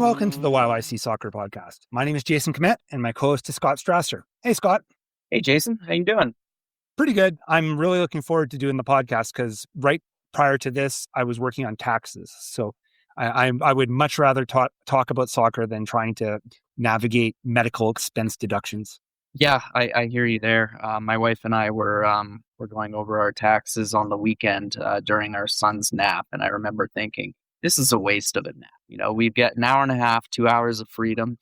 welcome to the YYC Soccer Podcast. My name is Jason Kmet, and my co-host is Scott Strasser. Hey, Scott. Hey, Jason. How you doing? Pretty good. I'm really looking forward to doing the podcast because right prior to this, I was working on taxes. So I would much rather talk about soccer than trying to navigate medical expense deductions. Yeah, I hear you there. My wife and I were going over our taxes on the weekend during our son's nap, and I remember thinking, this is a waste of a nap. You know, we get an hour and a half, 2 hours of freedom.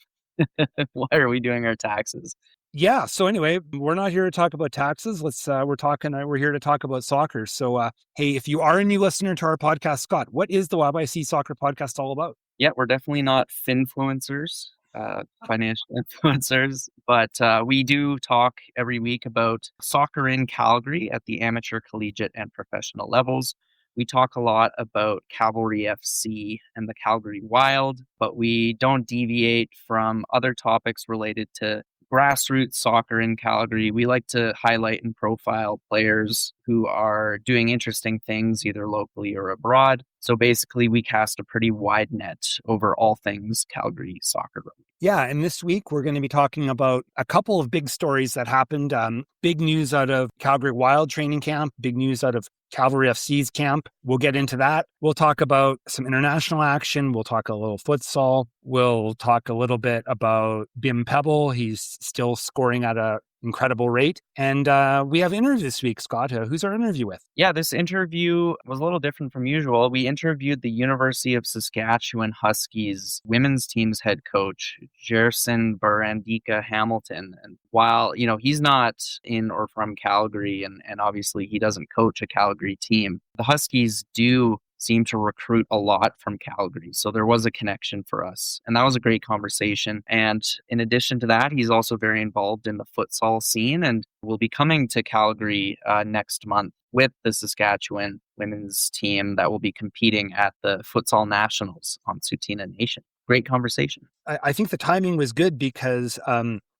Why are we doing our taxes? Yeah. So anyway, we're not here to talk about taxes. We're here to talk about soccer. So, hey, if you are a new listener to our podcast, Scott, what is the YYC Soccer Podcast all about? Yeah, we're definitely not finfluencers, financial influencers, but we do talk every week about soccer in Calgary at the amateur, collegiate, and professional levels. We talk a lot about Cavalry FC and the Calgary Wild, but we don't deviate from other topics related to grassroots soccer in Calgary. We like to highlight and profile players who are doing interesting things either locally or abroad. So basically, we cast a pretty wide net over all things Calgary soccer. Yeah, and this week we're going to be talking about a couple of big stories that happened. Big news out of Calgary Wild training camp, big news out of Cavalry FC's camp. We'll get into that. We'll talk about some international action. We'll talk a little futsal. We'll talk a little bit about Bim Pebble. He's still scoring at an incredible rate. And we have an interview this week, Scott. Who's our interview with? Yeah, this interview was a little different from usual. We interviewed the University of Saskatchewan Huskies women's team's head coach, Jerson Barandica-Hamilton. And while, you know, he's not in or from Calgary, and obviously he doesn't coach a Calgary team, the Huskies do seem to recruit a lot from Calgary. So there was a connection for us. And that was a great conversation. And in addition to that, he's also very involved in the futsal scene and will be coming to Calgary next month with the Saskatchewan women's team that will be competing at the Futsal Nationals on Tsuut'ina Nation. Great conversation. I think the timing was good because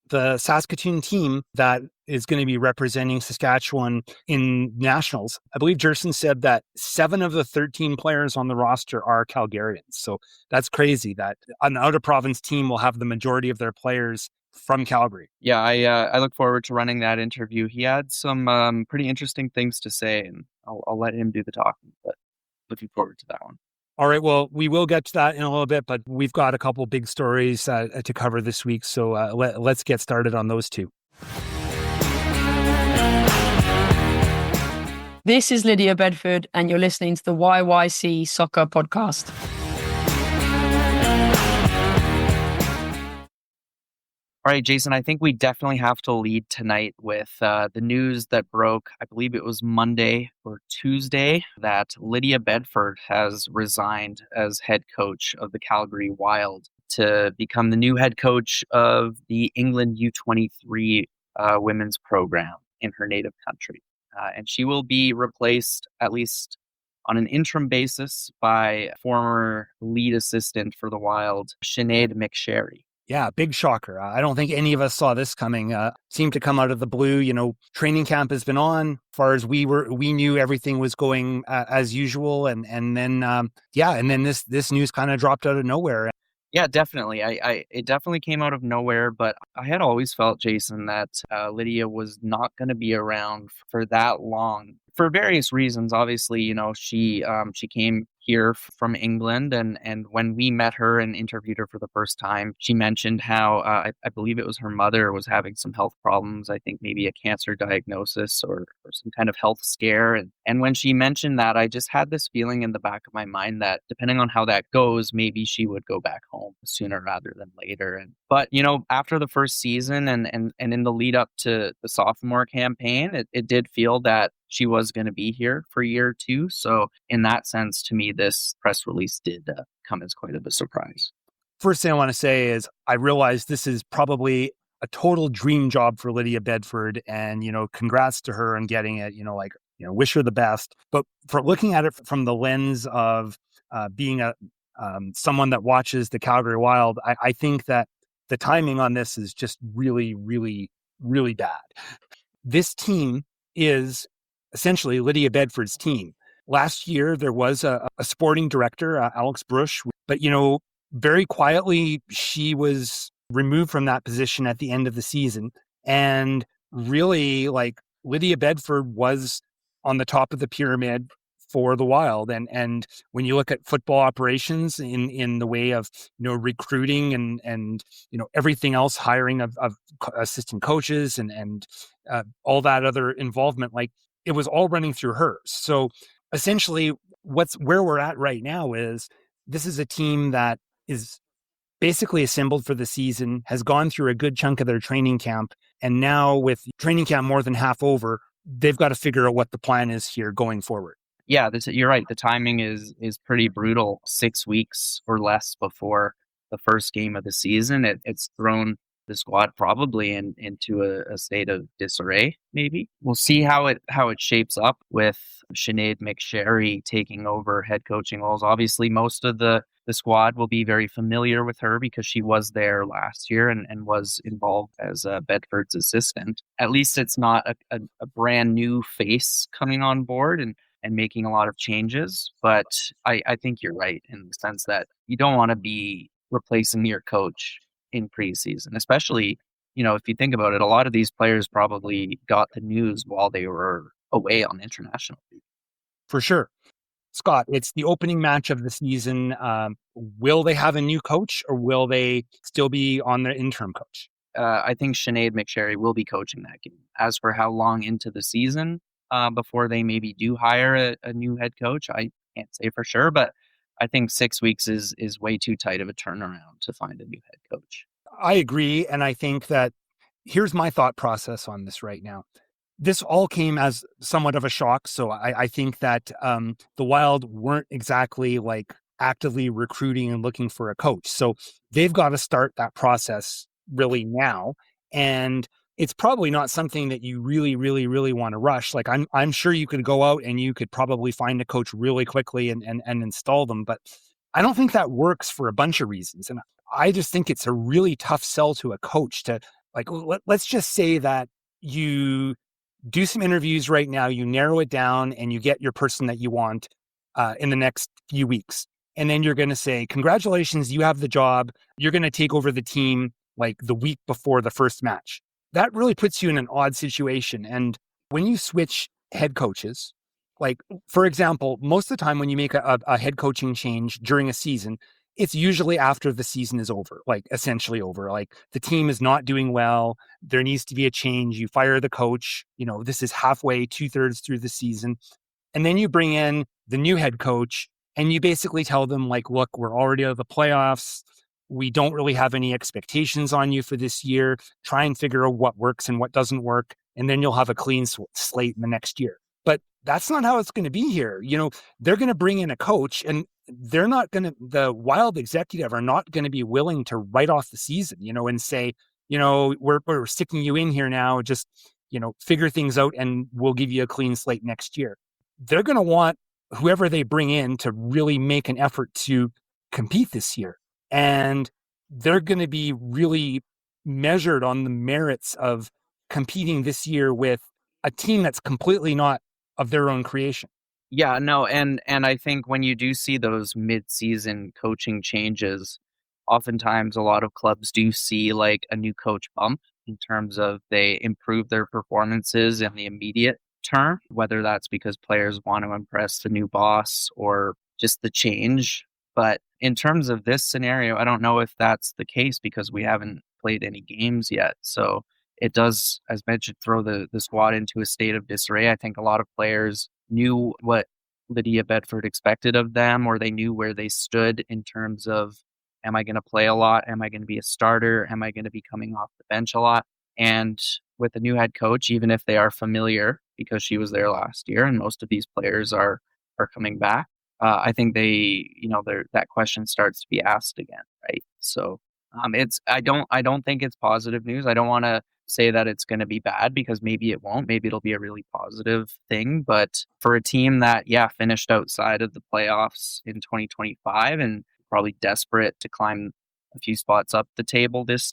the Saskatoon team that is going to be representing Saskatchewan in nationals, I believe Jerson said that 7 of the 13 players on the roster are Calgarians. So that's crazy that an out-of-province team will have the majority of their players from Calgary. Yeah, I look forward to running that interview. He had some pretty interesting things to say, and I'll let him do the talking, but looking forward to that one. All right, well, we will get to that in a little bit, but we've got a couple big stories to cover this week, so let's get started on those two. This is Lydia Bedford, and you're listening to the YYC Soccer Podcast. All right, Jason, I think we definitely have to lead tonight with the news that broke, I believe it was Monday or Tuesday, that Lydia Bedford has resigned as head coach of the Calgary Wild to become the new head coach of the England U23 women's program in her native country. And she will be replaced, at least on an interim basis, by former lead assistant for the Wild, Sinead McSherry. Yeah, big shocker. I don't think any of us saw this coming. Seemed to come out of the blue. You know, training camp has been on. As far as we knew everything was going as usual, and then this news kind of dropped out of nowhere. Yeah, definitely. It definitely came out of nowhere, but I had always felt, Jason, that Lydia was not going to be around for that long for various reasons. Obviously, you know, she came here from England, and when we met her and interviewed her for the first time, she mentioned how I believe it was her mother was having some health problems. I think maybe a cancer diagnosis or some kind of health scare. And when she mentioned that, I just had this feeling in the back of my mind that depending on how that goes, maybe she would go back home sooner rather than later. But you know, after the first season and in the lead up to the sophomore campaign, it did feel that she was going to be here for year 2. So in that sense, to me, this press release did come as quite of a surprise. First thing I want to say is I realize this is probably a total dream job for Lydia Bedford, and, you know, congrats to her on getting it, wish her the best. But for looking at it from the lens of being someone that watches the Calgary Wild, I think that the timing on this is just really, really, really bad. This team is essentially Lydia Bedford's team. Last year, there was a sporting director, Alex Brush, but, you know, very quietly, she was removed from that position at the end of the season. And really, like, Lydia Bedford was on the top of the pyramid for the Wild. And when you look at football operations in the way of, recruiting and everything else, hiring of assistant coaches and all that other involvement, like, it was all running through her. So essentially, where we're at right now is this is a team that is basically assembled for the season, has gone through a good chunk of their training camp, and now with training camp more than half over, they've got to figure out what the plan is here going forward. Yeah, you're right. The timing is pretty brutal. 6 weeks or less before the first game of the season. It's thrown the squad probably into a state of disarray, maybe. We'll see how it shapes up with Sinead McSherry taking over head coaching roles. Obviously, most of the squad will be very familiar with her because she was there last year and was involved as Bedford's assistant. At least it's not a brand new face coming on board and making a lot of changes. But I think you're right in the sense that you don't want to be replacing your coach in preseason, especially, if you think about it, a lot of these players probably got the news while they were away on international leave. For sure. Scott, it's the opening match of the season. Will they have a new coach or will they still be on their interim coach? I think Sinead McSherry will be coaching that game. As for how long into the season before they maybe do hire a new head coach, I can't say for sure, but I think 6 weeks is way too tight of a turnaround to find a new head coach. I agree. And I think that here's my thought process on this right now. This all came as somewhat of a shock. So I think that the Wild weren't exactly like actively recruiting and looking for a coach. So they've got to start that process really now. And it's probably not something that you really, really, really want to rush. Like I'm sure you could go out and you could probably find a coach really quickly and install them. But I don't think that works for a bunch of reasons. And I just think it's a really tough sell to a coach to, like, let's just say that you do some interviews right now, you narrow it down and you get your person that you want in the next few weeks. And then you're going to say, congratulations, you have the job. You're going to take over the team like the week before the first match. That really puts you in an odd situation. And when you switch head coaches, like, for example, most of the time when you make a head coaching change during a season, it's usually after the season is over, like essentially over. Like the team is not doing well. There needs to be a change. You fire the coach. This is halfway, 2/3 through the season. And then you bring in the new head coach and you basically tell them, like, look, we're already out of the playoffs. We don't really have any expectations on you for this year. Try and figure out what works and what doesn't work. And then you'll have a clean slate in the next year. But that's not how it's going to be here. They're going to bring in a coach and the Wild executive are not going to be willing to write off the season, and say, we're sticking you in here now. Just, figure things out and we'll give you a clean slate next year. They're going to want whoever they bring in to really make an effort to compete this year. And they're going to be really measured on the merits of competing this year with a team that's completely not of their own creation. Yeah, no, and I think when you do see those mid-season coaching changes, oftentimes a lot of clubs do see like a new coach bump in terms of they improve their performances in the immediate term, whether that's because players want to impress the new boss or just the change. But in terms of this scenario, I don't know if that's the case because we haven't played any games yet. So it does, as mentioned, throw the squad into a state of disarray. I think a lot of players knew what Lydia Bedford expected of them, or they knew where they stood in terms of, am I going to play a lot? Am I going to be a starter? Am I going to be coming off the bench a lot? And with a new head coach, even if they are familiar because she was there last year and most of these players are coming back, I think that question starts to be asked again, right? So I don't think it's positive news. I don't want to say that it's going to be bad because maybe it won't. Maybe it'll be a really positive thing. But for a team that, finished outside of the playoffs in 2025 and probably desperate to climb a few spots up the table this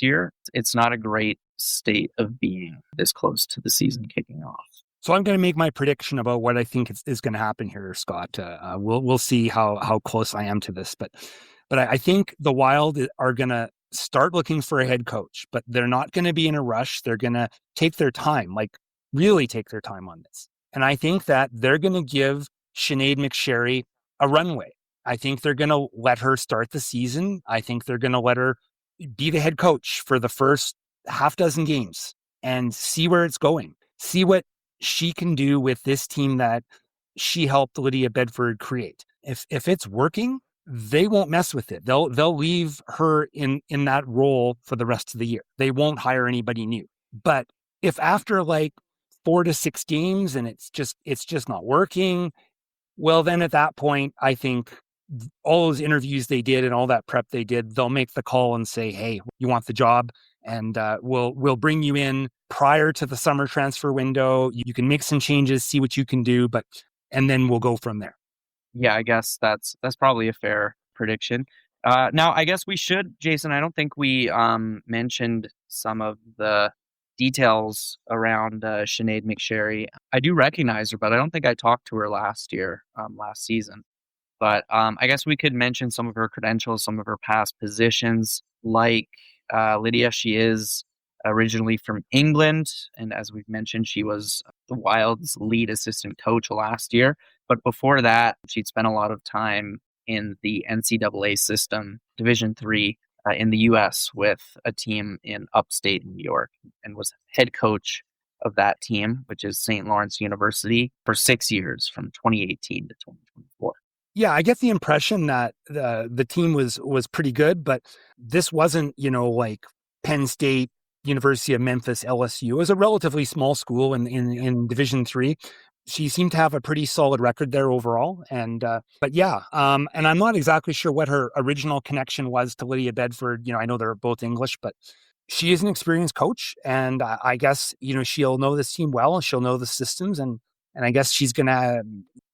year, it's not a great state of being this close to the season kicking off. So I'm going to make my prediction about what I think is going to happen here, Scott. We'll see how close I am to this. But But I think the Wild are going to start looking for a head coach, but they're not going to be in a rush. They're going to take their time, like really take their time on this. And I think that they're going to give Sinead McSherry a runway. I think they're going to let her start the season. I think they're going to let her be the head coach for the first half dozen games and see where it's going. See what she can do with this team that she helped Lydia Bedford create. If it's working, they won't mess with it. They'll leave her in that role for the rest of the year. They won't hire anybody new. But if after like 4 to 6 games and it's just not working, well, then at that point, I think all those interviews they did and all that prep they did, they'll make the call and say, "Hey, you want the job? And we'll bring you in prior to the summer transfer window. You can make some changes, see what you can do, and then we'll go from there." Yeah, I guess that's probably a fair prediction. Now, I guess we should, Jason, I don't think we mentioned some of the details around Sinead McSherry. I do recognize her, but I don't think I talked to her last season. But I guess we could mention some of her credentials, some of her past positions. Like Lydia, she is originally from England. And as we've mentioned, she was the Wild's lead assistant coach last year. But before that, she'd spent a lot of time in the NCAA system, Division III in the U.S. with a team in upstate New York, and was head coach of that team, which is St. Lawrence University, for 6 years from 2018 to 2024. Yeah, I get the impression that the team was pretty good, but this wasn't, like Penn State, University of Memphis, LSU. It was a relatively small school in Division III. She seemed to have a pretty solid record there overall. And but yeah, and I'm not exactly sure what her original connection was to Lydia Bedford. I know they're both English, but she is an experienced coach, and I guess she'll know this team well, and she'll know the systems, and I guess she's gonna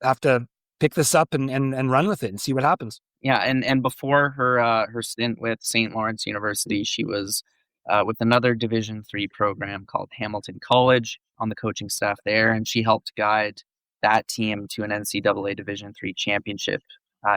have to pick this up and run with it and see what happens. Yeah, and before her stint with St. Lawrence University, she was with another Division III program called Hamilton College on the coaching staff there, and she helped guide that team to an NCAA Division III championship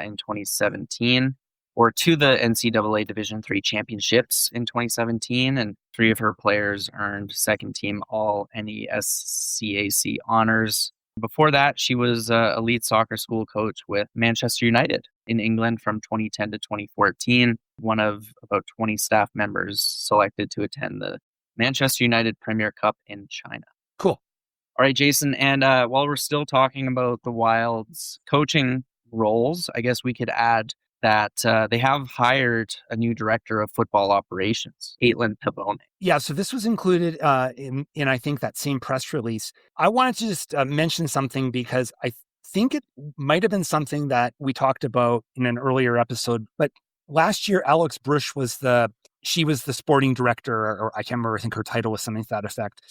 in 2017, or to the NCAA Division III championships in 2017, and 3 of her players earned second team All NESCAC honors. Before that, she was a lead soccer school coach with Manchester United in England from 2010 to 2014, one of about 20 staff members selected to attend the Manchester United Premier Cup in China. Cool. All right, Jason, and while we're still talking about the Wild's coaching roles, I guess we could add that they have hired a new director of football operations, Caitlin Pavone. Yeah, so this was included in I think that same press release. I wanted to just mention something because I think it might have been something that we talked about in an earlier episode. But last year, Alex Brush was the sporting director, or I can't remember. I think her title was something to that effect.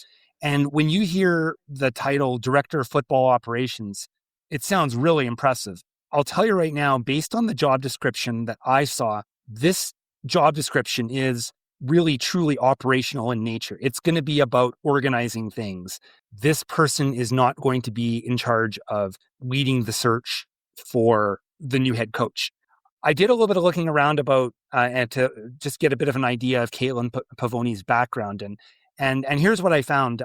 And when you hear the title Director of Football Operations, it sounds really impressive. I'll tell you right now, based on the job description that I saw, this job description is really truly operational in nature. It's going to be about organizing things. This person is not going to be in charge of leading the search for the new head coach. I did a little bit of looking around about and to just get a bit of an idea of Caitlin Pavone's background, and here's what I found.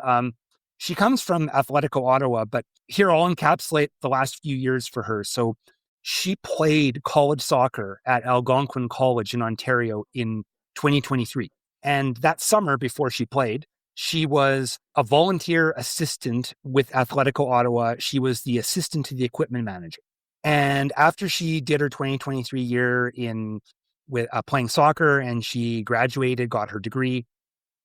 She comes from Atletico Ottawa, but here I'll encapsulate the last few years for her. So she played college soccer at Algonquin College in Ontario in 2023. And that summer before she played, she was a volunteer assistant with Atletico Ottawa. She was the assistant to the equipment manager. And after she did her 2023 year with playing soccer and she graduated, got her degree,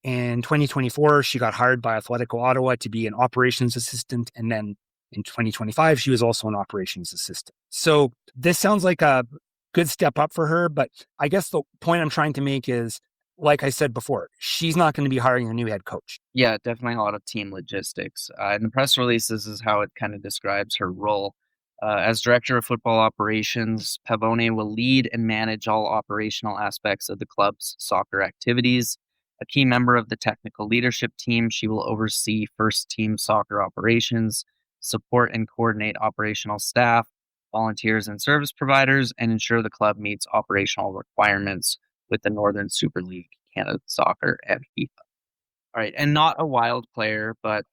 in 2024, she got hired by Atletico Ottawa to be an operations assistant. And then in 2025, she was also an operations assistant. So this sounds like a good step up for her. But I guess the point I'm trying to make is, like I said before, she's not going to be hiring a new head coach. Yeah, definitely a lot of team logistics. In the press release, this is how it kind of describes her role. As Director of Football Operations, Pavone will lead and manage all operational aspects of the club's soccer activities. A key member of the technical leadership team, she will oversee first team soccer operations, support and coordinate operational staff, volunteers and service providers, and ensure the club meets operational requirements with the Northern Super League, Canada Soccer, and FIFA. All right, and not a Wild player, but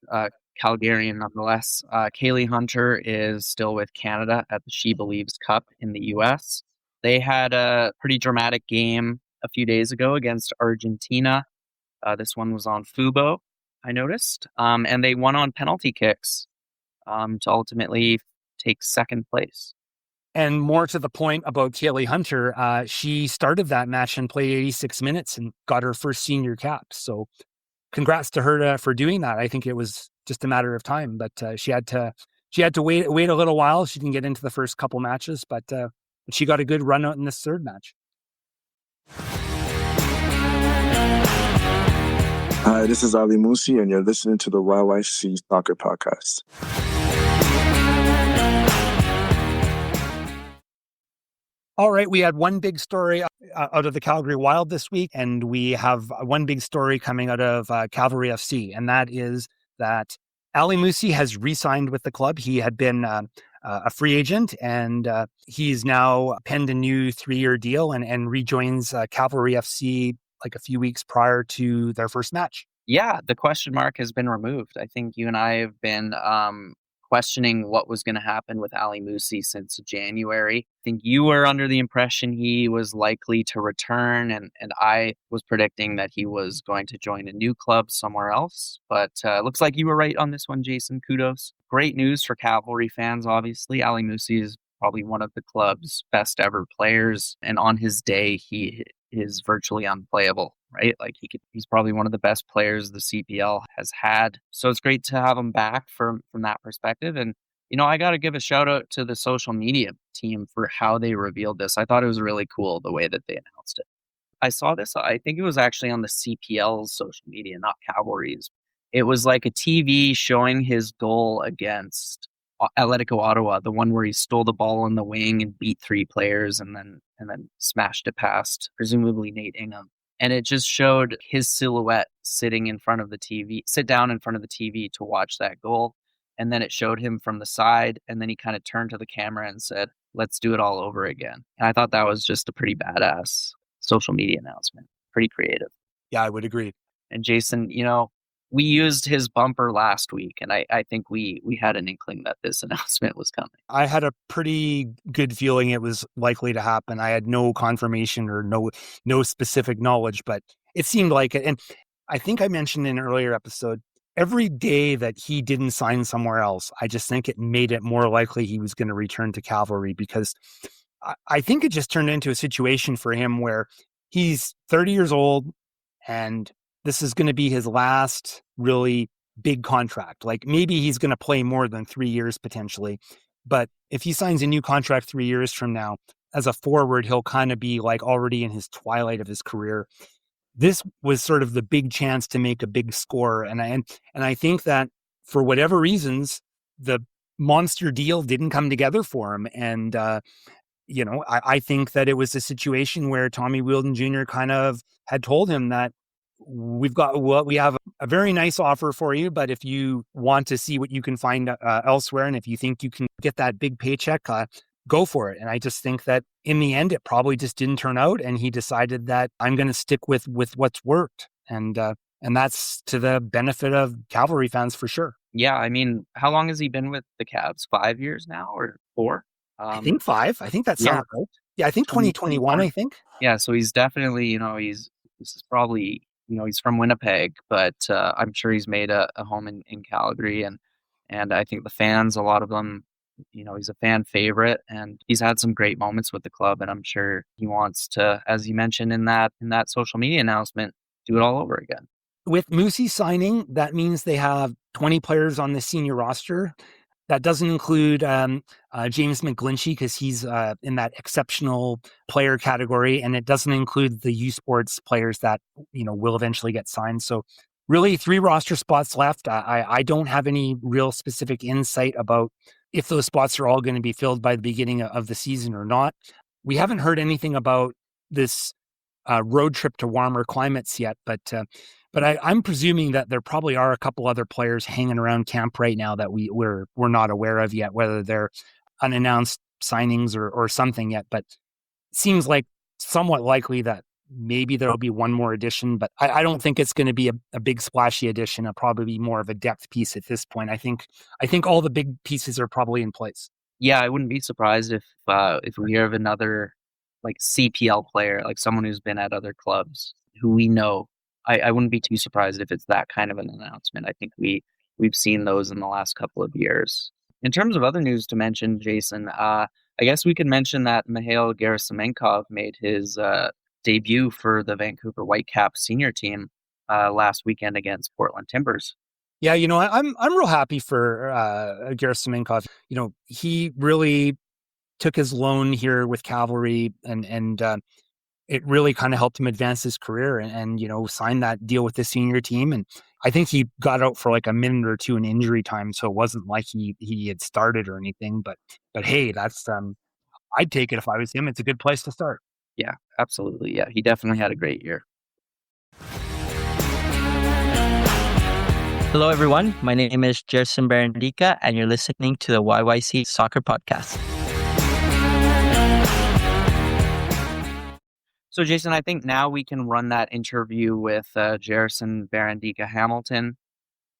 Calgarian nonetheless. Kaylee Hunter is still with Canada at the She Believes Cup in the U.S. They had a pretty dramatic game a few days ago against Argentina. This one was on Fubo, I noticed, and they won on penalty kicks to ultimately take second place. And more to the point about Kaylee Hunter, she started that match and played 86 minutes and got her first senior cap. So congrats to her for doing that. I think it was just a matter of time, but she had to wait a little while. She didn't get into the first couple matches, but she got a good run out in this third match. Hi, this is Ali Musse, and you're listening to the YYC Soccer Podcast. All right, we had one big story out of the Calgary Wild this week, and we have one big story coming out of Cavalry FC, and that is that Ali Musse has re-signed with the club. He had been a free agent, and he's now penned a new 3-year deal and rejoins Cavalry FC like a few weeks prior to their first match. Yeah, the question mark has been removed. I think you and I have been questioning what was going to happen with Ali Musse since January. I think you were under the impression he was likely to return, and I was predicting that he was going to join a new club somewhere else. But it looks like you were right on this one, Jason. Kudos. Great news for Cavalry fans, obviously. Ali Musse is probably one of the club's best ever players, and on his day, he is virtually unplayable, right? Like he's probably one of the best players the CPL has had. So it's great to have him back from that perspective. And, I got to give a shout out to the social media team for how they revealed this. I thought it was really cool the way that they announced it. I saw this, I think it was actually on the CPL's social media, not Cavalry's. It was like a TV showing his goal against Atletico Ottawa, the one where he stole the ball on the wing and beat 3 players and then smashed it past, presumably Nate Ingham. And it just showed his silhouette sit down in front of the TV to watch that goal. And then it showed him from the side, and then he kind of turned to the camera and said, "Let's do it all over again." And I thought that was just a pretty badass social media announcement. Pretty creative. Yeah, I would agree. And Jason, we used his bumper last week, and I think we had an inkling that this announcement was coming. I had a pretty good feeling it was likely to happen. I had no confirmation or no specific knowledge, but it seemed like it. And I think I mentioned in an earlier episode, every day that he didn't sign somewhere else, I just think it made it more likely he was going to return to Cavalry, because I think it just turned into a situation for him where he's 30 years old and this is going to be his last really big contract. Like maybe he's going to play more than 3 years potentially. But if he signs a new contract 3 years from now, as a forward, he'll kind of be like already in his twilight of his career. This was sort of the big chance to make a big score. And I think that for whatever reasons, the monster deal didn't come together for him. And, I think that it was a situation where Tommy Wheeldon Jr. kind of had told him that we have a very nice offer for you, but if you want to see what you can find elsewhere, and if you think you can get that big paycheck, go for it. And I just think that in the end, it probably just didn't turn out. And he decided that I'm going to stick with what's worked. And that's to the benefit of Cavalry fans for sure. Yeah. I mean, how long has he been with the Cavs? 5 years now or 4? I think 5. I think that sounds right. Yeah. I think 2021, I think. Yeah. So he's definitely, this is probably, he's from Winnipeg, but I'm sure he's made a home in Calgary. And I think the fans, a lot of them, he's a fan favorite, and he's had some great moments with the club. And I'm sure he wants to, as you mentioned in that social media announcement, do it all over again. With Musse signing, that means they have 20 players on the senior roster. That doesn't include James McGlinchey, because he's in that exceptional player category, and it doesn't include the U Sports players that will eventually get signed. So really 3 roster spots left. I don't have any real specific insight about if those spots are all going to be filled by the beginning of the season or not. We haven't heard anything about this road trip to warmer climates yet, but I'm presuming that there probably are a couple other players hanging around camp right now that we're not aware of yet, whether they're unannounced signings or something yet, but it seems like somewhat likely that maybe there'll be one more addition, but I don't think it's going to be a big splashy addition. It'll probably be more of a depth piece at this point. I think all the big pieces are probably in place. Yeah, I wouldn't be surprised if we hear of another like CPL player, like someone who's been at other clubs who we know. I wouldn't be too surprised if it's that kind of an announcement. I think we've seen those in the last couple of years. In terms of other news to mention, Jason, I guess we could mention that Mikhail Gerasimenkov made his debut for the Vancouver Whitecaps senior team last weekend against Portland Timbers. Yeah, I'm real happy for Gerasimenkov. He really took his loan here with Cavalry, and it really kind of helped him advance his career and sign that deal with the senior team. And I think he got out for like a minute or two in injury time, so it wasn't like he had started or anything. But hey, that's I'd take it if I was him. It's a good place to start. Yeah, absolutely. Yeah, he definitely had a great year. Hello, everyone. My name is Jerson Barandica, and you're listening to the YYC Soccer Podcast. So, Jason, I think now we can run that interview with Jerson Barandica-Hamilton.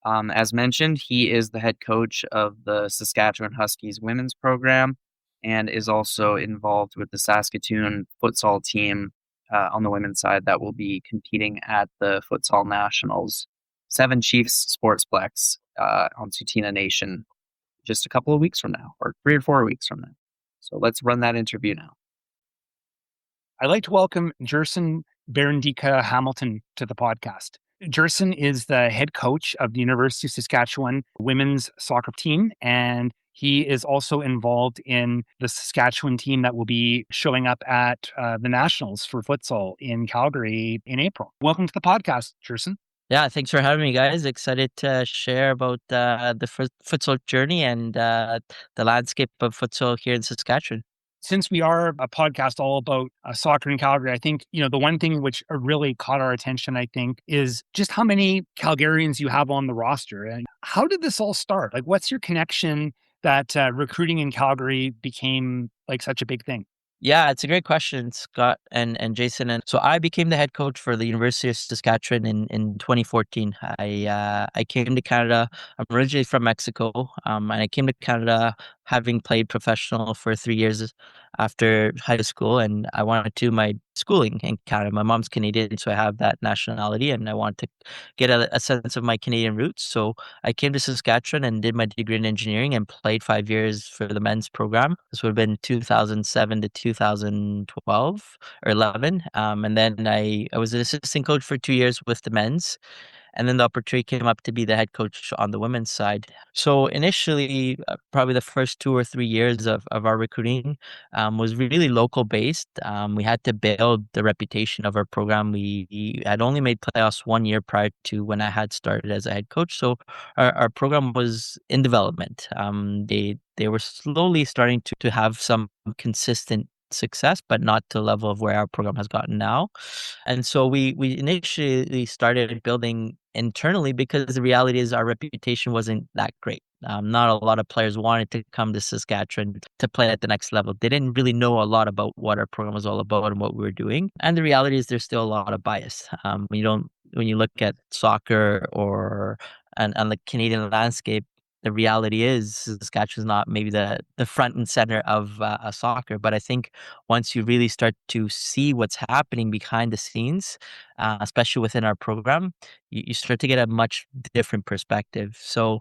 As mentioned, he is the head coach of the Saskatchewan Huskies women's program and is also involved with the Saskatoon futsal team on the women's side that will be competing at the Futsal Nationals Seven Chiefs Sportsplex on Tsuut'ina Nation just a couple of weeks from now, or 3 or 4 weeks from now. So let's run that interview now. I'd like to welcome Jerson Barandica-Hamilton to the podcast. Jerson is the head coach of the University of Saskatchewan women's soccer team, and he is also involved in the Saskatchewan team that will be showing up at the Nationals for futsal in Calgary in April. Welcome to the podcast, Jerson. Yeah, thanks for having me, guys. Excited to share about the futsal journey and the landscape of futsal here in Saskatchewan. Since we are a podcast all about soccer in Calgary, I think, the one thing which really caught our attention, I think, is just how many Calgarians you have on the roster. And how did this all start? Like, what's your connection that recruiting in Calgary became like such a big thing? Yeah, it's a great question, Scott and Jason. And so I became the head coach for the University of Saskatchewan in 2014. I came to Canada. I'm originally from Mexico, and I came to Canada having played professional for 3 years after high school, and I wanted to do my schooling in Canada. My mom's Canadian, so I have that nationality, and I wanted to get a sense of my Canadian roots. So I came to Saskatchewan and did my degree in engineering and played 5 years for the men's program. This would have been 2007 to 2012 or 11. And then I was an assistant coach for 2 years with the men's. And then the opportunity came up to be the head coach on the women's side. So initially, probably the first 2 or 3 years of our recruiting was really local based. We had to build the reputation of our program. We had only made playoffs 1 year prior to when I had started as a head coach. So our program was in development. They were slowly starting to have some consistent success, but not to the level of where our program has gotten now. And so we initially started building internally because the reality is our reputation wasn't that great. Not a lot of players wanted to come to Saskatchewan to play at the next level. They didn't really know a lot about what our program was all about and what we were doing. And the reality is there's still a lot of bias. When you look at soccer or and the Canadian landscape, the reality is Saskatchewan is not maybe the front and center of soccer. But I think once you really start to see what's happening behind the scenes, especially within our program, you start to get a much different perspective. So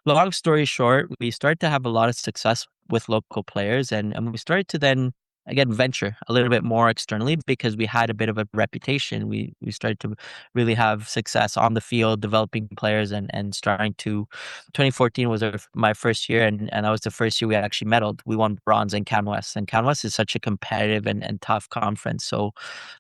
long story short, we started to have a lot of success with local players, and we started to then again venture a little bit more externally because we had a bit of a reputation. We started to really have success on the field, developing players and starting to 2014 was my first year, and that was the first year we actually medaled. We won bronze in CanWest, and CanWest is such a competitive and tough conference. So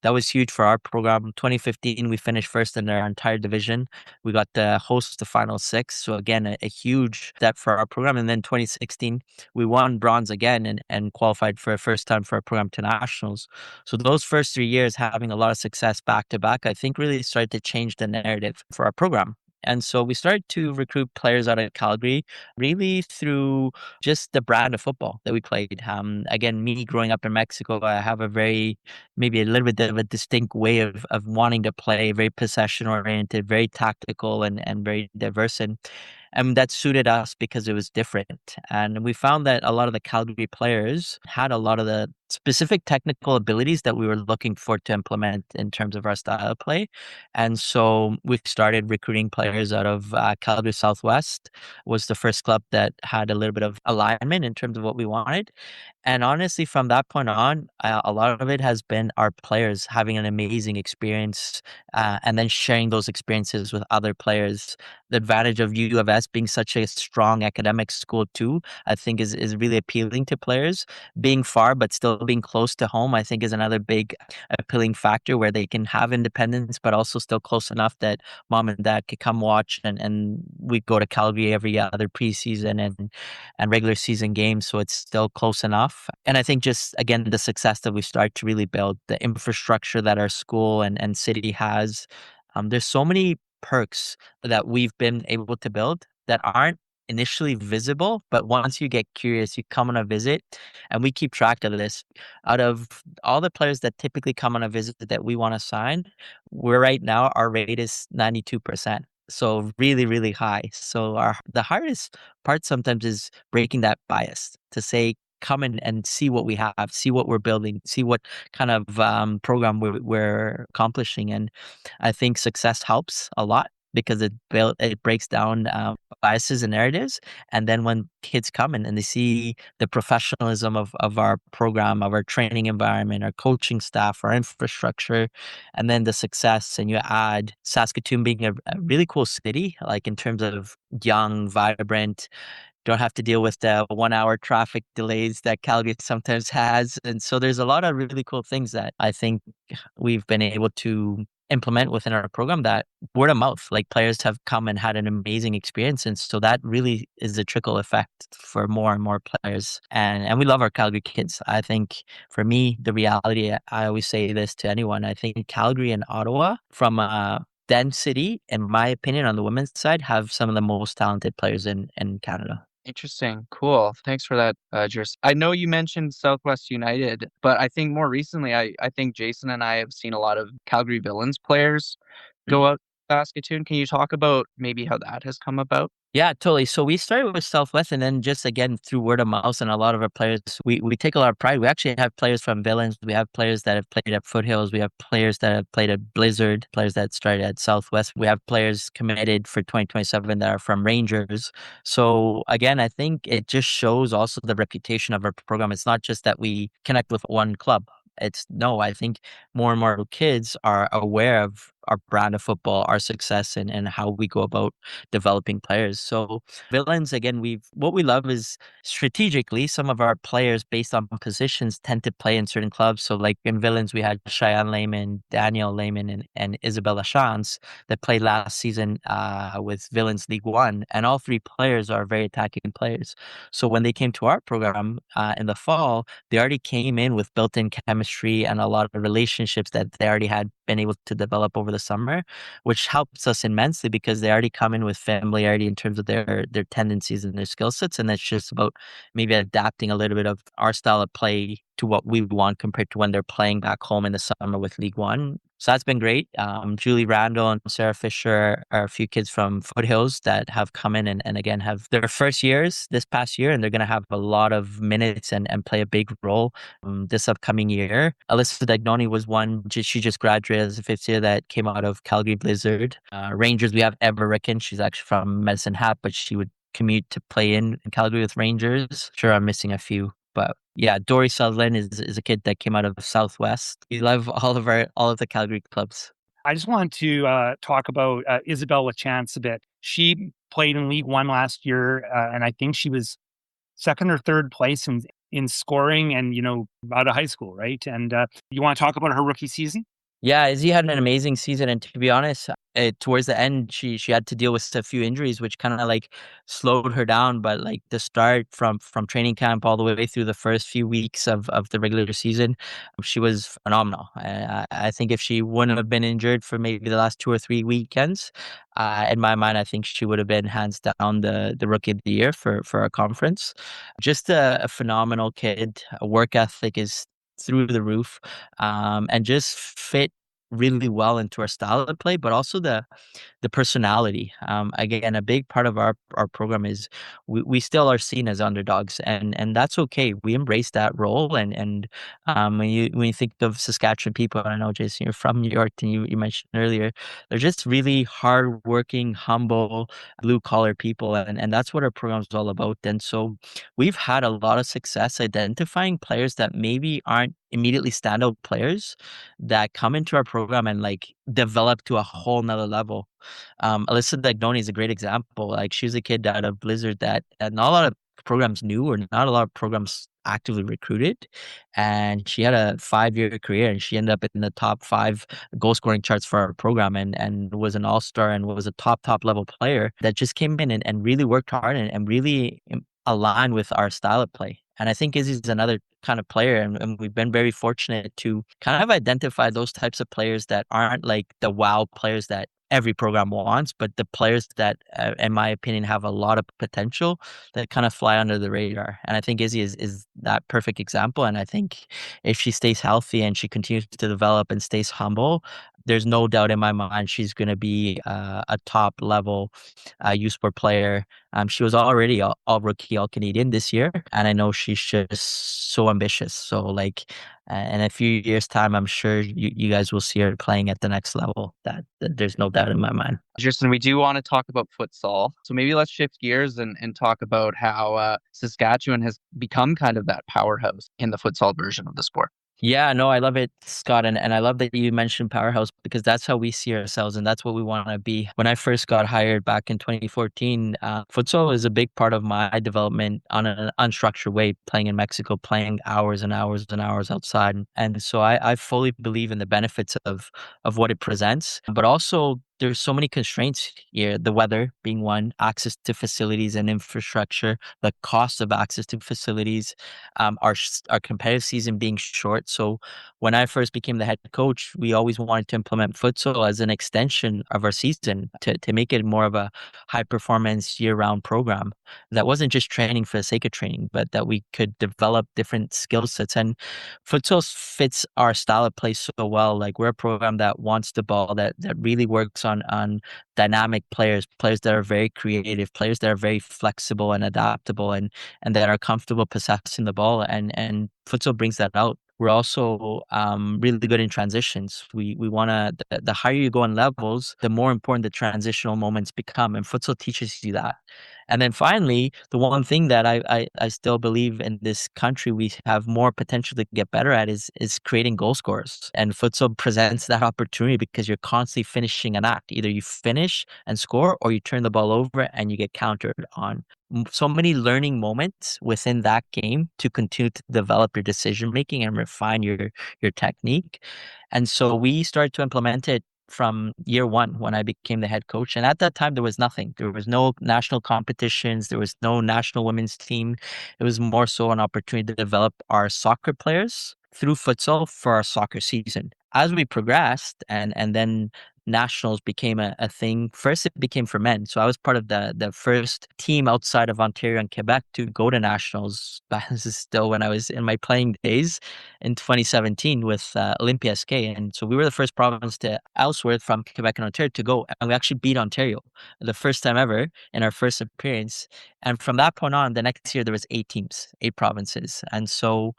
that was huge for our program. 2015 we finished first in our entire division. We got to host the final six, so again a huge step for our program. And then 2016 we won bronze again and qualified for a first time for our program to nationals. So those first 3 years having a lot of success back to back, I think really started to change the narrative for our program. And so we started to recruit players out of Calgary, really through just the brand of football that we played. Again, me growing up in Mexico, I have maybe a little bit of a distinct way of wanting to play, very possession oriented, very tactical, and very diverse. And that suited us because it was different. And we found that a lot of the Calgary players had a lot of the specific technical abilities that we were looking for to implement in terms of our style of play. And so we started recruiting players out of Calgary Southwest was the first club that had a little bit of alignment in terms of what we wanted. And honestly, from that point on, a lot of it has been our players having an amazing experience and then sharing those experiences with other players. The advantage of U of S being such a strong academic school too, I think is really appealing to players. Being far but still being close to home, I think is another big appealing factor where they can have independence but also still close enough that mom and dad could come watch and we go to Calgary every other preseason and regular season games, so it's still close enough. And I think just again the success that we start to really build, the infrastructure that our school and city has, there's so many perks that we've been able to build that aren't initially visible, but once you get curious, you come on a visit, and we keep track of this. Out of all the players that typically come on a visit that we want to sign, we're right now our rate is 92%. So really, really high. So the hardest part sometimes is breaking that bias to say, come in and see what we have, see what we're building, see what kind of program we're accomplishing. And I think success helps a lot because it breaks down biases and narratives. And then when kids come in and they see the professionalism of our program, of our training environment, our coaching staff, our infrastructure, and then the success, and you add Saskatoon being a really cool city, like in terms of young, vibrant, don't have to deal with the 1 hour traffic delays that Calgary sometimes has. And so there's a lot of really cool things that I think we've been able to implement within our program, that word of mouth, like players have come and had an amazing experience. And so that really is a trickle effect for more and more players. And we love our Calgary kids. I think for me, the reality, I always say this to anyone, I think Calgary and Ottawa from a density, in my opinion, on the women's side, have some of the most talented players in Canada. Interesting. Cool. Thanks for that, Jerson. I know you mentioned Southwest United, but I think more recently, I think Jason and I have seen a lot of Calgary Villains players go out to Saskatoon. Can you talk about maybe how that has come about? Yeah, totally. So we started with Southwest, and then just again through word of mouth, and a lot of our players, we take a lot of pride. We actually have players from Villains. We have players that have played at Foothills. We have players that have played at Blizzard, players that started at Southwest. We have players committed for 2027 that are from Rangers. So again, I think it just shows also the reputation of our program. It's not just that we connect with one club. I think more and more kids are aware of our brand of football, our success, and how we go about developing players. So Villains, again, what we love is strategically some of our players based on positions tend to play in certain clubs. So like in Villains, we had Cheyenne Lehman, Danielle Lehman, and Isabella Chance that played last season with Villains League One. And all three players are very attacking players. So when they came to our program in the fall, they already came in with built-in chemistry and a lot of relationships that they already had been able to develop over the summer, which helps us immensely because they already come in with familiarity in terms of their tendencies and their skill sets. And it's just about maybe adapting a little bit of our style of play to what we want compared to when they're playing back home in the summer with League One. So that's been great. Julie Randall and Sarah Fisher are a few kids from Foothills that have come in and again have their first years this past year, and they're going to have a lot of minutes and play a big role this upcoming year. Alyssa Dagnoni was one. She just graduated as a fifth year that came out of Calgary Blizzard. Rangers, we have Eva Ricken. She's actually from Medicine Hat, but she would commute to play in Calgary with Rangers. Sure, I'm missing a few. But yeah, Dory Sutherland is a kid that came out of Southwest. We love all of the Calgary clubs. I just want to talk about Isabella Chance a bit. She played in League One last year, and I think she was second or third place in scoring, and out of high school, right? And you want to talk about her rookie season? Yeah, Izzy had an amazing season, and to be honest, towards the end, she had to deal with a few injuries, which kind of like slowed her down. But like the start from training camp all the way through the first few weeks of the regular season, she was phenomenal. I think if she wouldn't have been injured for maybe the last 2 or 3 weekends, in my mind, I think she would have been hands down the rookie of the year for our conference. Just a phenomenal kid. Work ethic is through the roof, and just fit really well into our style of play, but also the personality. Again, a big part of our program is we still are seen as underdogs, and that's okay. We embrace that role, and when you think of Saskatchewan people, and I know Jason, you're from New York, and you mentioned earlier, they're just really hardworking, humble, blue collar people, and that's what our program is all about. And so we've had a lot of success identifying players that maybe aren't immediately standout players that come into our program and like develop to a whole nother level. Alyssa Dagnoni is a great example. Like she's a kid out of Blizzard that not a lot of programs knew, or not a lot of programs actively recruited. And she had a 5-year career, and she ended up in the top 5 goal scoring charts for our program, and was an all-star and was a top level player that just came in and really worked hard and really aligned with our style of play. And I think Izzy's another kind of player, and we've been very fortunate to kind of identify those types of players that aren't like the wow players that every program wants, but the players that, in my opinion, have a lot of potential that kind of fly under the radar. And I think Izzy is that perfect example. And I think if she stays healthy and she continues to develop and stays humble, there's no doubt in my mind she's going to be a top level U Sport player. She was already all rookie, all Canadian this year, and I know she's just so ambitious. So like, in a few years' time, I'm sure you guys will see her playing at the next level. That there's no doubt in my mind. Jerson, we do want to talk about futsal. So maybe let's shift gears and talk about how Saskatchewan has become kind of that powerhouse in the futsal version of the sport. Yeah, no, I love it, Scott. And I love that you mentioned Powerhouse, because that's how we see ourselves and that's what we want to be. When I first got hired back in 2014, futsal is a big part of my development on an unstructured way, playing in Mexico, playing hours and hours and hours outside. And so I fully believe in the benefits of what it presents, but also there's so many constraints here, the weather being one, access to facilities and infrastructure, the cost of access to facilities, our competitive season being short. So when I first became the head coach, we always wanted to implement futsal as an extension of our season to make it more of a high performance year round program that wasn't just training for the sake of training, but that we could develop different skill sets. And futsal fits our style of play so well. Like we're a program that wants the ball, that really works on dynamic players that are very creative, players that are very flexible and adaptable, and that are comfortable possessing the ball, and futsal brings that out. We're also really good in transitions. We want to, the higher you go in levels, the more important the transitional moments become, and futsal teaches you that. And then finally, the one thing that I still believe in this country we have more potential to get better at is creating goal scorers. And futsal presents that opportunity because you're constantly finishing an act. Either you finish and score, or you turn the ball over and you get countered on. So many learning moments within that game to continue to develop your decision making and refine your technique. And so we started to implement it from year one when I became the head coach. And at that time, there was nothing. There was no national competitions. There was no national women's team. It was more so an opportunity to develop our soccer players through futsal for our soccer season. As we progressed and then nationals became a thing. First, it became for men. So I was part of the first team outside of Ontario and Quebec to go to nationals. This is still when I was in my playing days in 2017 with Olympia SK. And so we were the first province to elsewhere from Quebec and Ontario to go. And we actually beat Ontario the first time ever in our first appearance. And from that point on, the next year, there was 8 teams, 8 provinces. And so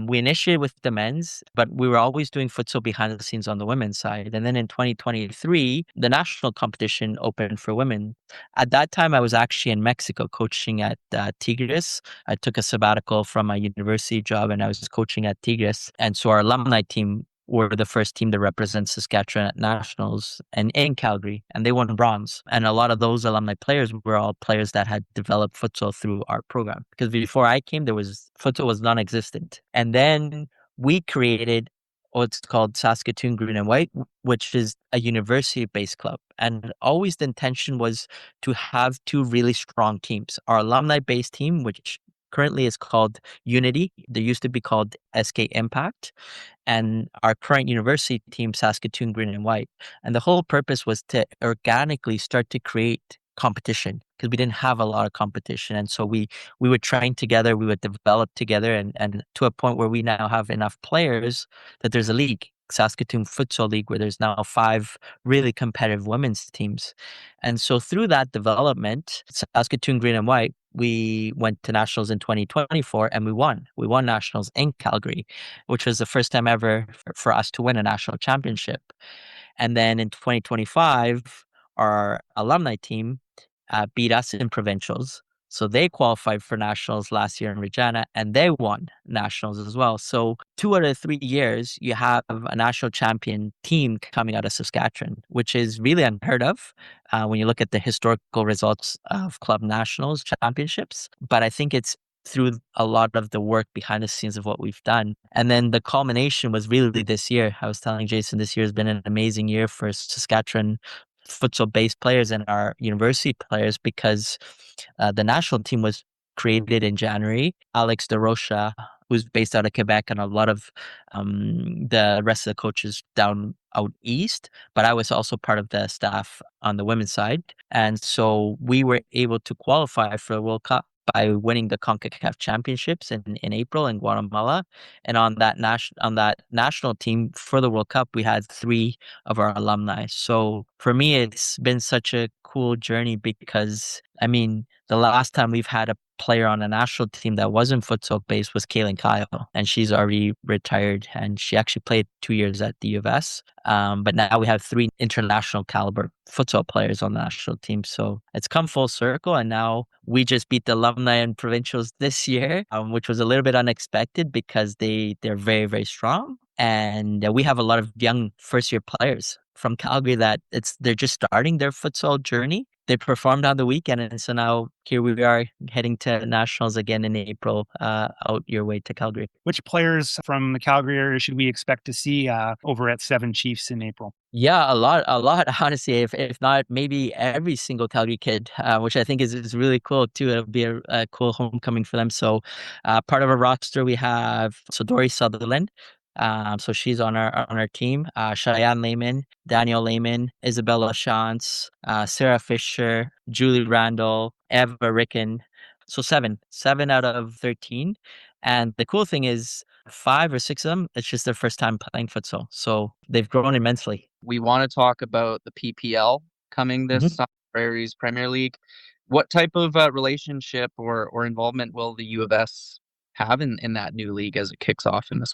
we initiated with the men's, but we were always doing futsal behind the scenes on the women's side. And then in 2023, the national competition opened for women. At that time, I was actually in Mexico coaching at Tigres. I took a sabbatical from my university job and I was coaching at Tigres. And so our alumni team were the first team to represent Saskatchewan at nationals and in Calgary, and they won bronze. And a lot of those alumni players were all players that had developed futsal through our program. Because before I came, futsal was non-existent. And then we created what's called Saskatoon Green and White, which is a university-based club. And always the intention was to have two really strong teams. Our alumni-based team, which currently is called Unity. They used to be called SK Impact. And our current university team, Saskatoon Green and White. And the whole purpose was to organically start to create competition because we didn't have a lot of competition. And so we would train together, we would develop together, and to a point where we now have enough players that there's a league, Saskatoon Futsal League, where there's now 5 really competitive women's teams. And so through that development, Saskatoon Green and White, we went to nationals in 2024 and we won. We won nationals in Calgary, which was the first time ever for us to win a national championship. And then in 2025, our alumni team beat us in provincials. So they qualified for nationals last year in Regina and they won nationals as well. So 2 out of 3 years, you have a national champion team coming out of Saskatchewan, which is really unheard of when you look at the historical results of club nationals championships. But I think it's through a lot of the work behind the scenes of what we've done. And then the culmination was really this year. I was telling Jason, this year has been an amazing year for Saskatchewan futsal-based players and our university players because the national team was created in January. Alex DeRocha, who's based out of Quebec, and a lot of the rest of the coaches down out east, but I was also part of the staff on the women's side. And so we were able to qualify for the World Cup by winning the CONCACAF championships in April in Guatemala. And on that national team for the World Cup, we had 3 of our alumni. So for me, it's been such a cool journey because, I mean, the last time we've had a player on a national team that wasn't futsal based was Kaylin Kyle, and she's already retired, and she actually played 2 years at the U of S. But now we have 3 international caliber futsal players on the national team. So it's come full circle, and now we just beat the alumni and provincials this year, which was a little bit unexpected because they're very, very strong. And we have a lot of young first-year players from Calgary that they're just starting their futsal journey. They performed on the weekend, and so now here we are heading to nationals again in April, out your way to Calgary. Which players from the Calgary area should we expect to see over at Seven Chiefs in April? Yeah, a lot. Honestly, if not, maybe every single Calgary kid, which I think is really cool too. It'll be a cool homecoming for them. So, part of our roster we have Dory Sutherland. So she's on our team. Cheyenne Lehman, Daniel Lehman, Isabella Shantz, Sarah Fisher, Julie Randall, Eva Ricken. So 7 out of 13. And the cool thing is 5 or 6 of them, it's just their first time playing futsal. So they've grown immensely. We want to talk about the PPL coming this summer, Prairies Premier League. What type of relationship or involvement will the U of S have in that new league as it kicks off in the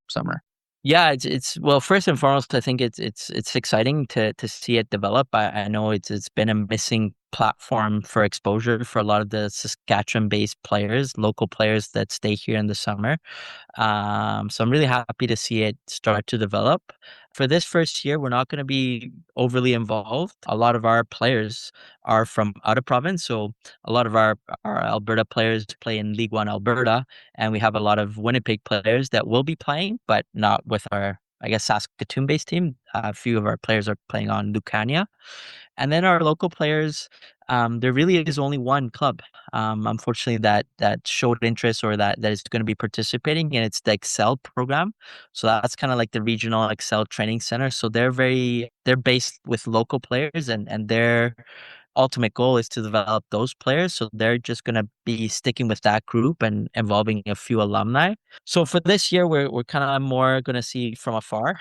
summer? Yeah, it's well, first and foremost, I think it's exciting to see it develop. I know it's been a missing platform for exposure for a lot of the Saskatchewan-based players, local players that stay here in the summer. So I'm really happy to see it start to develop. For this first year, we're not going to be overly involved. A lot of our players are from out of province, so a lot of our Alberta players play in League One Alberta, and we have a lot of Winnipeg players that will be playing, but not with our, I guess, Saskatoon-based team. A few of our players are playing on Lucania. And then our local players, there really is only one club, unfortunately, that showed interest or that is going to be participating, and it's the Excel program. So that's kind of like the regional Excel training center. So they're based with local players, and their ultimate goal is to develop those players. So they're just going to be sticking with that group and involving a few alumni. So for this year, we're kind of more going to see from afar.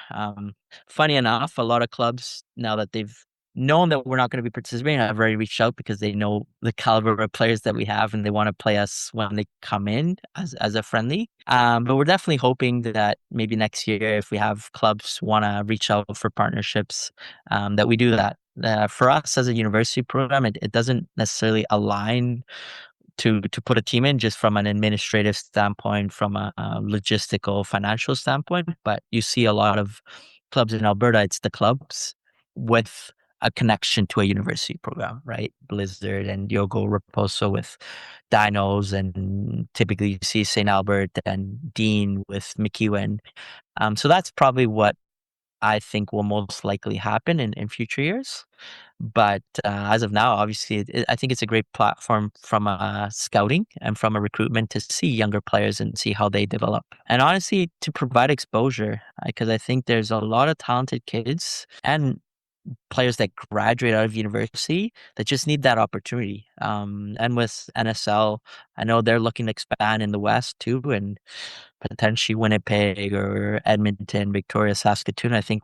Funny enough, a lot of clubs, now that they've known that we're not going to be participating, I've already reached out because they know the caliber of players that we have and they want to play us when they come in as a friendly. But we're definitely hoping that maybe next year, if we have clubs want to reach out for partnerships, that we do that. For us as a university program, it doesn't necessarily align to put a team in just from an administrative standpoint, from a logistical, financial standpoint. But you see a lot of clubs in Alberta, it's the clubs with a connection to a university program, right? Blizzard and Diogo Raposo with Dinos, and typically you see St. Albert and Dean with McEwen. So that's probably what I think will most likely happen in future years. But as of now, obviously, I think it's a great platform from a scouting and from a recruitment to see younger players and see how they develop. And honestly, to provide exposure, because I think there's a lot of talented kids and players that graduate out of university that just need that opportunity. And with NSL, I know they're looking to expand in the West too, and potentially Winnipeg or Edmonton, Victoria, Saskatoon. I think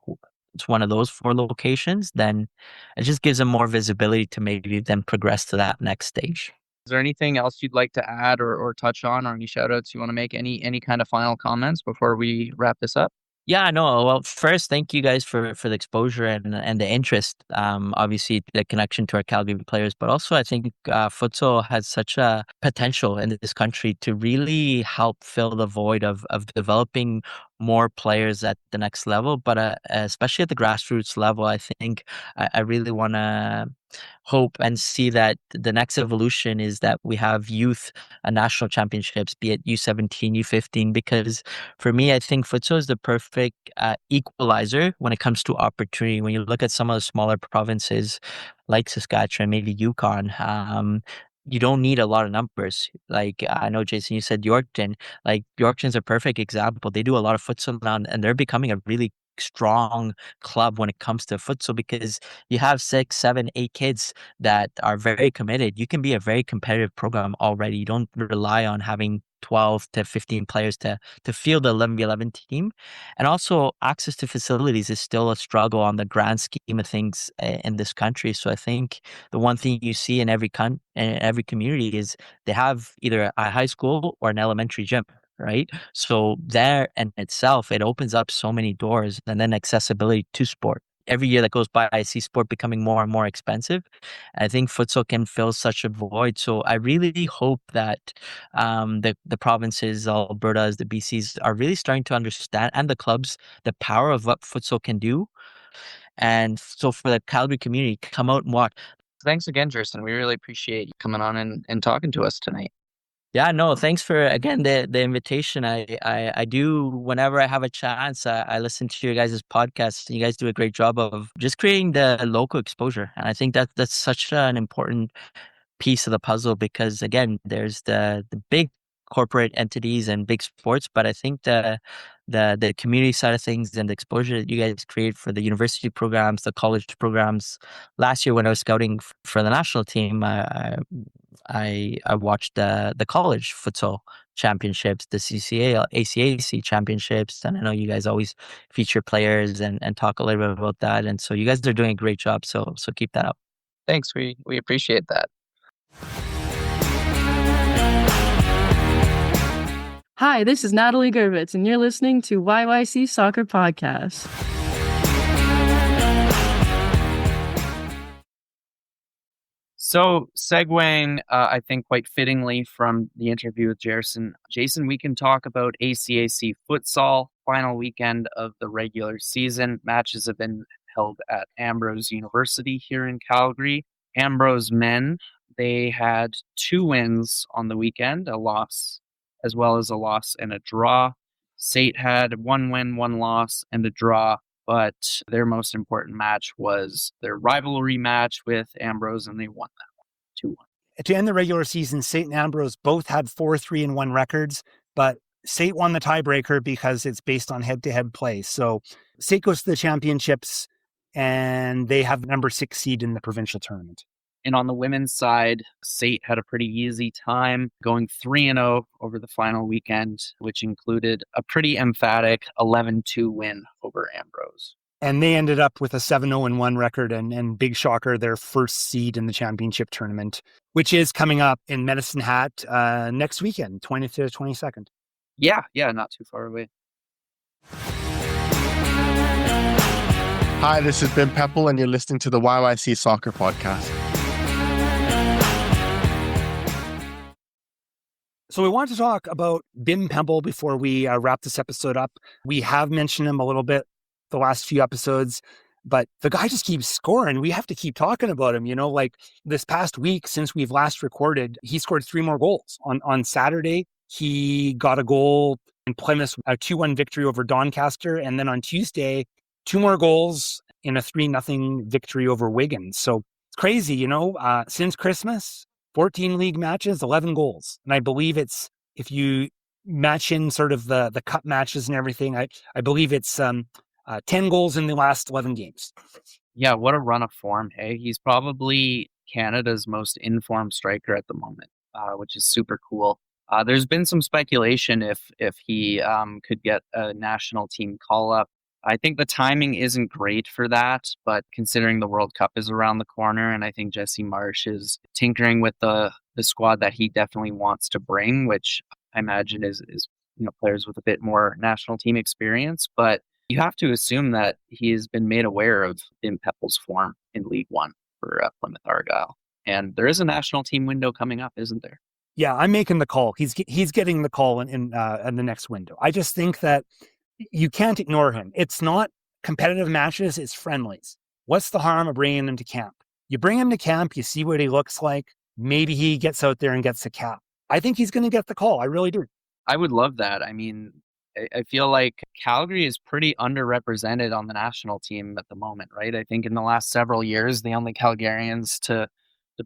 it's one of those 4 locations. Then it just gives them more visibility to maybe then progress to that next stage. Is there anything else you'd like to add or touch on, or any shout outs you want to make? Any kind of final comments before we wrap this up? Yeah, no. Well, first, thank you guys for the exposure and the interest. Obviously, the connection to our Calgary players, but also I think futsal has such a potential in this country to really help fill the void of developing more players at the next level, but especially at the grassroots level. I think I really want to hope and see that the next evolution is that we have youth national championships, be it U17, U15, because for me, I think futsal is the perfect equalizer when it comes to opportunity. When you look at some of the smaller provinces like Saskatchewan, maybe Yukon, you don't need a lot of numbers. Like I know, Jason, you said Yorkton. Like Yorkton's a perfect example. They do a lot of futsal now, and they're becoming a really strong club when it comes to futsal because you have 6, 7, 8 kids that are very committed. You can be a very competitive program already. You don't rely on having 12 to 15 players to field the 11v11 team. And also access to facilities is still a struggle on the grand scheme of things in this country. So I think the one thing you see in every community is they have either a high school or an elementary gym, right? So there in itself, it opens up so many doors, and then accessibility to sport. Every year that goes by, I see sport becoming more and more expensive. I think futsal can fill such a void. So I really hope that the provinces, Albertas, the BCs, are really starting to understand, and the clubs, the power of what futsal can do. And so for the Calgary community, come out and watch. Thanks again, Jerson. We really appreciate you coming on and talking to us tonight. Yeah, no, thanks for, again, the invitation. I do, whenever I have a chance, I listen to you guys' podcasts. You guys do a great job of just creating the local exposure. And I think that's such an important piece of the puzzle because, again, there's the big corporate entities and big sports, but I think the community side of things and the exposure that you guys create for the university programs, the college programs. Last year when I was scouting for the national team, I watched the college futsal championships, the CCA, ACAC championships, and I know you guys always feature players and talk a little bit about that. And so you guys are doing a great job. So keep that up. Thanks. We appreciate that. Hi, this is Natalie Gervitz, and you're listening to YYC Soccer Podcast. So, segueing, I think quite fittingly from the interview with Jerson, Jason, we can talk about ACAC futsal, final weekend of the regular season. Matches have been held at Ambrose University here in Calgary. Ambrose men, they had 2 wins on the weekend, a loss as well as a loss and a draw. SAIT had 1 win, 1 loss, and a draw. But their most important match was their rivalry match with Ambrose, and they won that one, 2-1. To end the regular season, SAIT and Ambrose both had 4-3-1 records, but SAIT won the tiebreaker because it's based on head-to-head play. So SAIT goes to the championships, and they have number 6 seed in the provincial tournament. And on the women's side, SAIT had a pretty easy time, going 3-0 over the final weekend, which included a pretty emphatic 11-2 win over Ambrose. And they ended up with a 7-0-1 record and big shocker, their first seed in the championship tournament, which is coming up in Medicine Hat next weekend, 20th to 22nd. Yeah, not too far away. Hi, this is Ben Peppel, and you're listening to the YYC Soccer Podcast. So we want to talk about Bim Pemble before we wrap this episode up. We have mentioned him a little bit the last few episodes. but the guy just keeps scoring. We have to keep talking about him. Like this past week since we've last recorded, he scored 3 more goals. On Saturday, he got a goal in Plymouth, a 2-1 victory over Doncaster. And then on Tuesday, 2 more goals in a 3-0 victory over Wigan. So it's crazy, since Christmas, 14 league matches, 11 goals. And I believe it's, if you match in sort of the cup matches and everything, I believe it's 10 goals in the last 11 games. Yeah, what a run of form, hey? He's probably Canada's most informed striker at the moment, which is super cool. There's been some speculation if he could get a national team call-up. I think the timing isn't great for that, but considering the World Cup is around the corner, and I think Jesse Marsch is tinkering with the squad that he definitely wants to bring, which I imagine is players with a bit more national team experience, but you have to assume that he has been made aware of Tim Pepple's form in League One for Plymouth Argyle. And there is a national team window coming up, isn't there? Yeah, I'm making the call. He's getting the call in the next window. I just think that you can't ignore him. It's not competitive matches, it's friendlies. What's the harm of bringing him to camp? You bring him to camp, you see what he looks like. Maybe he gets out there and gets a cap. I think he's going to get the call. I really do. I would love that. I mean, I feel like Calgary is pretty underrepresented on the national team at the moment, right? I think in the last several years, the only Calgarians to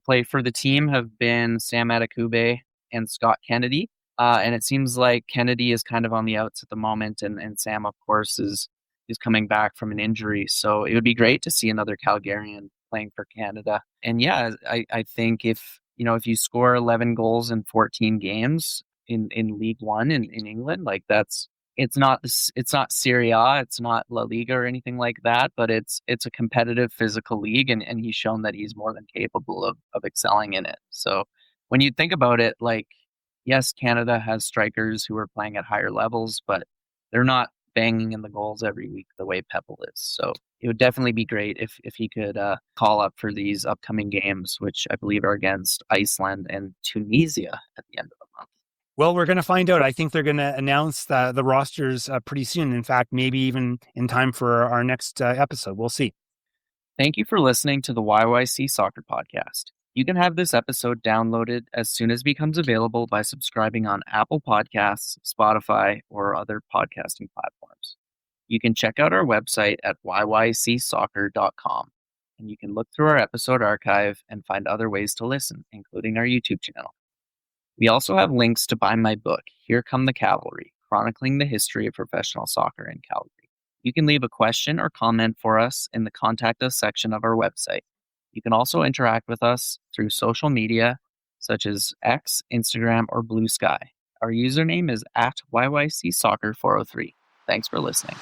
play for the team have been Sam Adekugbe and Scott Kennedy. And it seems like Kennedy is kind of on the outs at the moment, and Sam, of course, is coming back from an injury. So it would be great to see another Calgarian playing for Canada. And yeah, I think if you score 11 goals in 14 games in League One in England, like it's not Serie A, it's not La Liga or anything like that, but it's a competitive physical league, and he's shown that he's more than capable of excelling in it. So when you think about it, like, yes, Canada has strikers who are playing at higher levels, but they're not banging in the goals every week the way Peppel is. So it would definitely be great if he could call up for these upcoming games, which I believe are against Iceland and Tunisia at the end of the month. Well, we're going to find out. I think they're going to announce the rosters pretty soon. In fact, maybe even in time for our next episode. We'll see. Thank you for listening to the YYC Soccer Podcast. You can have this episode downloaded as soon as it becomes available by subscribing on Apple Podcasts, Spotify, or other podcasting platforms. You can check out our website at yycsoccer.com, and you can look through our episode archive and find other ways to listen, including our YouTube channel. We also have links to buy my book, Here Come the Cavalry, chronicling the history of professional soccer in Calgary. You can leave a question or comment for us in the Contact Us section of our website. You can also interact with us through social media, such as X, Instagram, or Blue Sky. Our username is @YYCSoccer403. Thanks for listening.